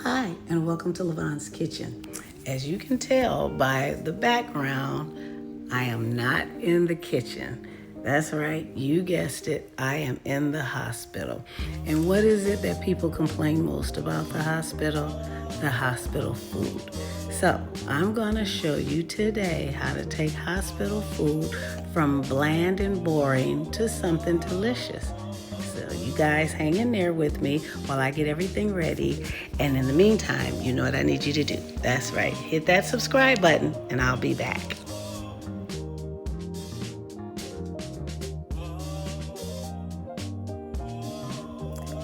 Hi, and welcome to Lavonne's Kitchen. As you can tell by the background, I am not in the kitchen. That's right, you guessed it, I am in the hospital. And what is it that people complain most about the hospital? The hospital food. So, I'm gonna show you today how to take hospital food from bland and boring to something delicious. So you guys hang in there with me while I get everything ready. And in the meantime, you know what I need you to do. That's right, hit that subscribe button and I'll be back.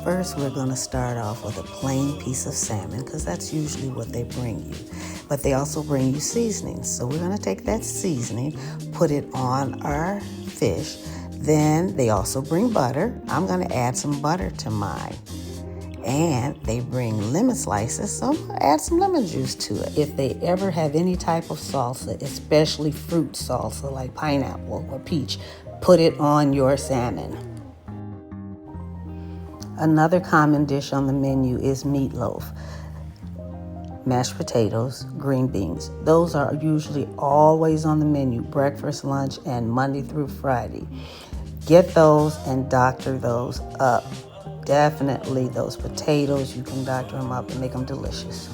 First, we're going to start off with a plain piece of salmon because that's usually what they bring you. But they also bring you seasonings. So we're going to take that seasoning, put it on our fish. Then they also bring butter. I'm going to add some butter to mine. And they bring lemon slices, so I'm going to add some lemon juice to it. If they ever have any type of salsa, especially fruit salsa like pineapple or peach, put it on your salmon. Another common dish on the menu is meatloaf, mashed potatoes, green beans. Those are usually always on the menu, breakfast, lunch, and Monday through Friday. Get those and doctor those up. Definitely those potatoes, you can doctor them up and make them delicious.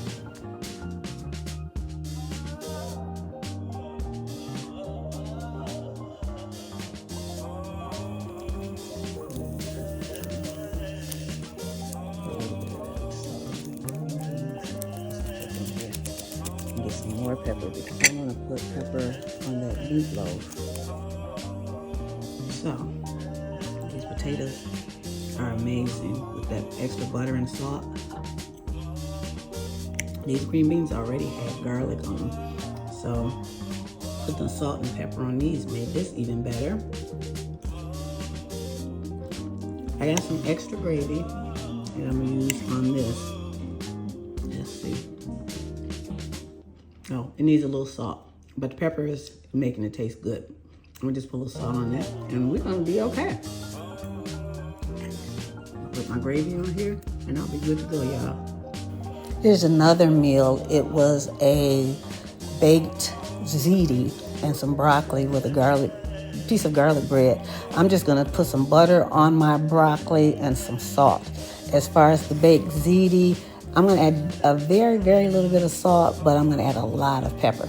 Get some more pepper because I want to put pepper on that meatloaf. So, these potatoes are amazing with that extra butter and salt. These green beans already had garlic on them, so put the salt and pepper on these made this even better. I got some extra gravy that I'm gonna use on this. Let's see. Oh, it needs a little salt, but the pepper is making it taste good. I'm gonna just put a little salt on that, and we're gonna be okay. Put my gravy on here, and I'll be good to go, y'all. Here's another meal. It was a baked ziti and some broccoli with a piece of garlic bread. I'm just gonna put some butter on my broccoli and some salt. As far as the baked ziti, I'm gonna add a very, very little bit of salt, but I'm gonna add a lot of pepper.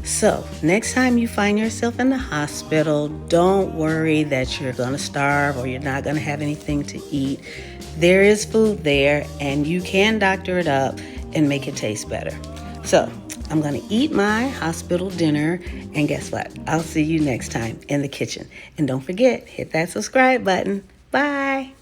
So, next time you find yourself in the hospital, don't worry that you're going to starve or you're not going to have anything to eat. There is food there, and you can doctor it up and make it taste better. So, I'm going to eat my hospital dinner, and guess what? I'll see you next time in the kitchen. And don't forget, hit that subscribe button. Bye.